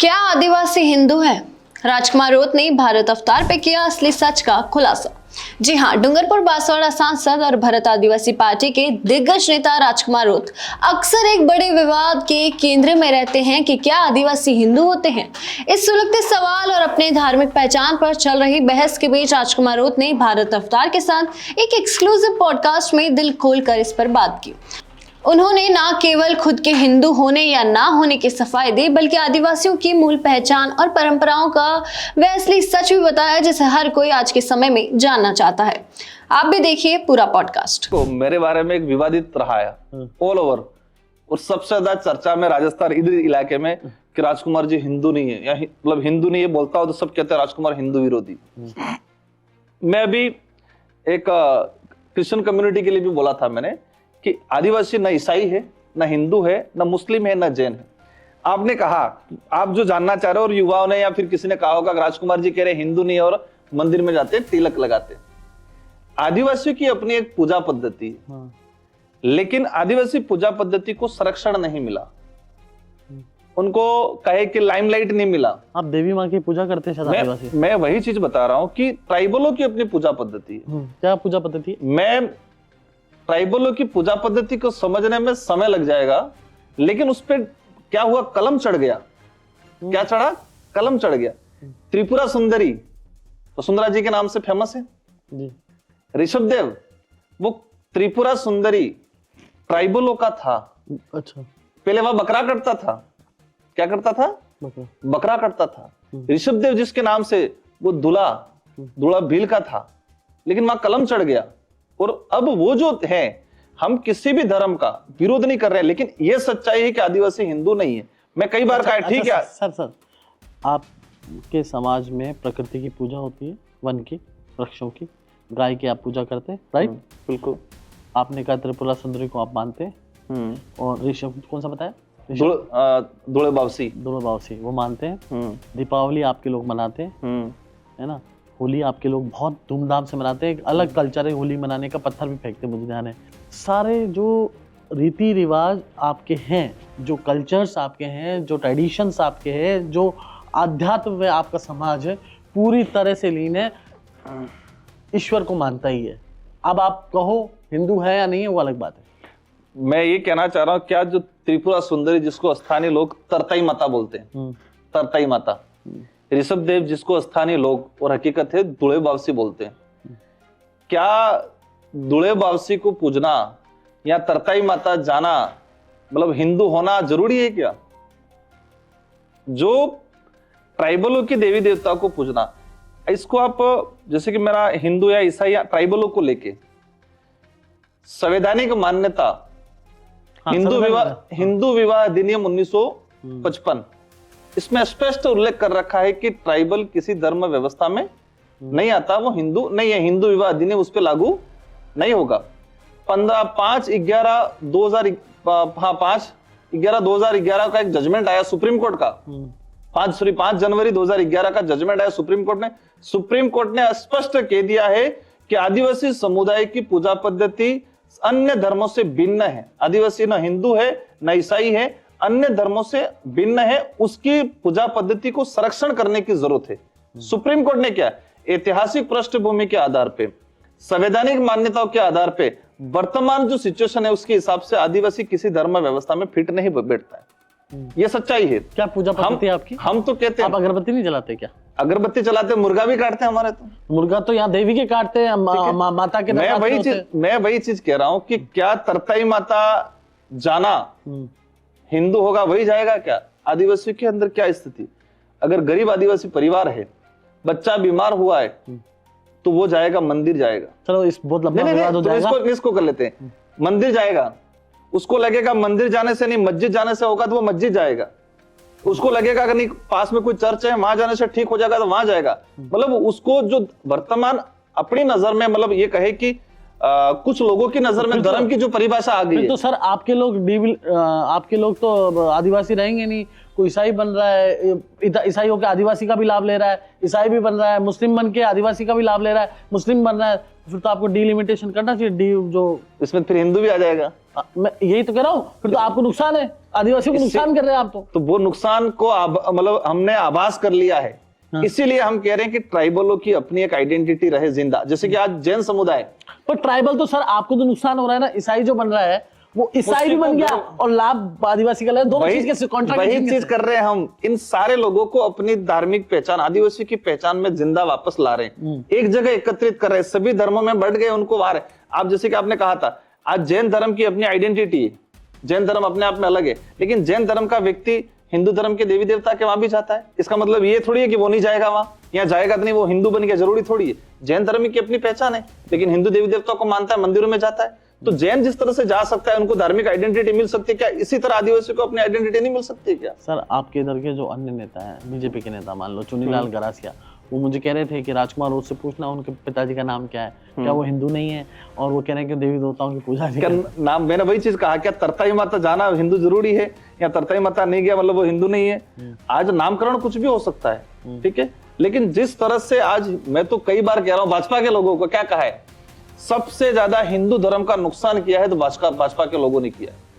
क्या आदिवासी हिंदू हैं? राजकुमार रोत ने भारत अवतार पे किया असली सच का खुलासा। जी हां, डूंगरपुर बांसवाड़ा सांसद और भारत आदिवासी पार्टी के दिग्गज नेता राजकुमार रोत अक्सर एक बड़े विवाद के केंद्र में रहते हैं कि क्या आदिवासी हिंदू होते हैं। इस सुलगते सवाल और अपने धार्मिक पहचान पर चल रही बहस के बीच राजकुमार रोत ने भारत अवतार के साथ एक एक्सक्लूसिव पॉडकास्ट में दिल खोलकर इस पर बात की। उन्होंने ना केवल खुद के हिंदू होने या ना होने की सफाई दी, बल्कि आदिवासियों की मूल पहचान और परंपराओं का वह असली सच भी बताया जिसे हर कोई आज के समय में जानना चाहता है। आप भी देखिए पूरा पॉडकास्ट। तो मेरे बारे में एक विवादित रहा है ऑल ओवर, और सबसे ज्यादा चर्चा में राजस्थान इधर इलाके में कि राजकुमार जी हिंदू नहीं है, या मतलब हिंदू नहीं है बोलता हो तो सब कहते हैं राजकुमार हिंदू विरोधी। मैं अभी एक क्रिश्चियन कम्युनिटी के लिए भी बोला था मैंने कि आदिवासी न ईसाई है, न हिंदू है, न मुस्लिम है, न जैन है। आपने कहा, आप जो जानना चाह रहे हो, और युवाओं ने या फिर किसी ने कहा होगा राजकुमार जी कह रहे हिंदू नहीं और मंदिर में जाते तिलक लगाते। आदिवासियों की अपनी एक पूजा पद्धति है, लेकिन आदिवासी पूजा पद्धति को संरक्षण नहीं मिला, उनको कहे कि लाइमलाइट नहीं मिला। आप देवी माँ की पूजा करते हैं शायद आदिवासी। मैं वही चीज बता रहा हूं कि ट्राइबलों की अपनी पूजा पद्धति है। क्या पूजा पद्धति? मैं ट्राइबलों की पूजा पद्धति को समझने में समय लग जाएगा, लेकिन उस पर क्या हुआ, कलम चढ़ गया। क्या चढ़ा? कलम चढ़ गया। त्रिपुरा सुंदरी वसुंधरा जी के नाम से फेमस है जी। ऋषभ देव, वो त्रिपुरा सुंदरी ट्राइबलों का था। अच्छा। पहले वह बकरा कटता था। क्या करता था? बकरा कटता था। ऋषभ देव जिसके नाम से वो दूल्हा भील का था, लेकिन वहां कलम चढ़ गया। और अब वो जो है, हम किसी भी धर्म का विरोध नहीं कर रहे हैं, लेकिन ये सच्चाई है कि आदिवासी हिंदू नहीं है। मैं कई बार कहा, ठीक है सर, आपके समाज में प्रकृति की पूजा होती है, वन की, वृक्षों की, गाय की आप पूजा करते हैं, राइट? बिल्कुल। आपने कहा त्रिपुरा सुंदरी को आप मानते हैं, और ऋषभ कौन सा बताया? दुले बावसी वो मानते हैं। दीपावली आपके लोग मनाते हैं, है ना? होली आपके लोग बहुत धूमधाम से मनाते हैं, एक अलग कल्चर है होली मनाने का, पत्थर भी फेंकते हैं, मुझे ध्यान है। सारे जो रीति रिवाज आपके हैं, जो कल्चर्स आपके हैं, जो ट्रेडिशंस आपके हैं, जो आध्यात्म में आपका समाज है, पूरी तरह से लीन है, ईश्वर को मानता ही है। अब आप कहो हिंदू है या नहीं है, वो अलग बात है। मैं ये कहना चाह रहा हूँ, क्या जो त्रिपुरा सुंदरी जिसको स्थानीय लोग तरताई माता बोलते हैं, तरताई माता, ऋषभ देव जिसको स्थानीय लोग और हकीकत है दुले बावसी बोलते हैं, क्या दुले बावसी को पूजना या तरताई माता जाना मतलब हिंदू होना जरूरी है क्या? जो ट्राइबलों की देवी देवता को पूजना, इसको आप जैसे कि मेरा हिंदू या ईसाई या ट्राइबलों को लेके संवैधानिक मान्यता, हिंदू विवाह अधिनियम 1955, इसमें स्पष्ट उल्लेख कर रखा है कि ट्राइबल किसी धर्म व्यवस्था में नहीं आता, वो हिंदू नहीं है। हिंदू विवाह अधिनियम उस पर लागू नहीं होगा। 5/11/2011 का एक जजमेंट आया सुप्रीम कोर्ट का। 5 जनवरी 2011 का जजमेंट आया सुप्रीम कोर्ट ने। सुप्रीम कोर्ट ने स्पष्ट कह दिया है कि आदिवासी समुदाय की पूजा पद्धति अन्य धर्मों से भिन्न है। आदिवासी न हिंदू है न ईसाई है, अन्य धर्मों से भिन्न है, उसकी पूजा पद्धति को संरक्षण करने की जरूरत है। सुप्रीम कोर्ट ने क्या, ऐतिहासिक पृष्ठभूमि के आधार पे, संवैधानिक मान्यताओं के आधार पे, वर्तमान जो सिचुएशन है उसके हिसाब से आदिवासी किसी धर्म व्यवस्था में फिट नहीं बैठता है। ये सच्चाई है। क्या पूजा पद्धति आपकी? हम तो कहते हैं, आप अगरबत्ती नहीं जलाते क्या? अगरबत्ती जलाते, मुर्गा भी काटते हैं हमारे। तो मुर्गा तो यहाँ देवी के काटते हैं, माता के। मैं वही चीज कह रहा हूं कि क्या तरताई माता जाना हिंदू होगा वही जाएगा क्या? आदिवासी के अंदर क्या स्थिति, अगर गरीब आदिवासी परिवार है, बच्चा बीमार हुआ है, तो वो जाएगा मंदिर जाएगा। चलो इस बहुत लंबा विवाद हो जाएगा, इसको कर लेते हैं। मंदिर जाएगा, उसको लगेगा मंदिर जाने से नहीं मस्जिद जाने से होगा तो वो मस्जिद जाएगा। उसको लगेगा अगर नहीं पास में कोई चर्च है वहां जाने से ठीक हो जाएगा तो वहां जाएगा। मतलब उसको जो वर्तमान अपनी नजर में मतलब ये कहे कि कुछ लोगों की नजर में धर्म की जो परिभाषा आ गई है। तो सर आपके लोग तो आदिवासी रहेंगे नहीं, कोई ईसाई बन रहा है, ईसाई होकर आदिवासी का भी लाभ ले रहा है, ईसाई भी बन रहा है, मुस्लिम बन के आदिवासी का भी लाभ ले रहा है, मुस्लिम बन रहा है, फिर तो आपको डिलिमिटेशन करना चाहिए। जो इसमें फिर हिंदू भी आ जाएगा। मैं यही तो कह रहा हूँ, फिर तो आपको नुकसान है। आदिवासियों को नुकसान कर रहे हैं आप तो। तो वो नुकसान को मतलब हमने आभास कर लिया है। इसीलिए हम कह रहे हैं कि ट्राइबलों की अपनी एक आइडेंटिटी रहे जिंदा। जैसे कि आज जैन समुदाय, पर ट्राइबल तो सर आपको तो नुकसान हो रहा है ना, ईसाई जो बन रहा है वो ईसाई भी बन गया और लाभ आदिवासी का ले, दोनों चीज के कॉन्ट्रैक्ट। वही चीज कर रहे हैं हम। इन सारे लोगों को अपनी धार्मिक पहचान, आदिवासी की पहचान में जिंदा वापस ला रहे हैं, एक जगह एकत्रित कर रहे हैं। सभी धर्मों में बढ़ गए, उनको वार है। आप जैसे कि आपने कहा था, आज जैन धर्म की अपनी आइडेंटिटी है, जैन धर्म अपने आप में अलग है, लेकिन जैन धर्म का व्यक्ति हिंदू धर्म के देवी देवता के वहां भी जाता है। इसका मतलब ये थोड़ी है कि वो नहीं जाएगा वहां, या जाएगा तो नहीं, वो हिंदू बन गया, जरूरी थोड़ी है। जैन धर्म की अपनी पहचान है, लेकिन हिंदू देवी देवता को मानता है, मंदिरों में जाता है। तो जैन जिस तरह से जा सकता है, उनको धार्मिक आइडेंटिटी मिल सकती है, क्या इसी तरह आदिवासी को अपनी आइडेंटिटी नहीं मिल सकती क्या? सर आपके इधर के जो अन्य नेता हैं, बीजेपी के नेता, मान लो चुनीलाल गरासिया, वो मुझे कह रहे थे कि राजकुमार रोज से पूछना उनके पिताजी का नाम क्या है, क्या वो हिंदू नहीं है, और वो कह रहे हैं कि देवी देवताओं की पूजा नहीं करते। नाम मैंने वही चीज कहा, क्या तरताई माता जाना हिंदू जरूरी है, या तरताई माता नहीं गया मतलब वो हिंदू नहीं है? आज नामकरण कुछ भी हो सकता है, ठीक है, लेकिन जिस तरह से आज, मैं तो कई बार कह रहा हूँ, भाजपा के लोगों को क्या कहा है, सबसे ज्यादा हिंदू धर्म का नुकसान किया है तो भाजपा के लोगों ने किया है।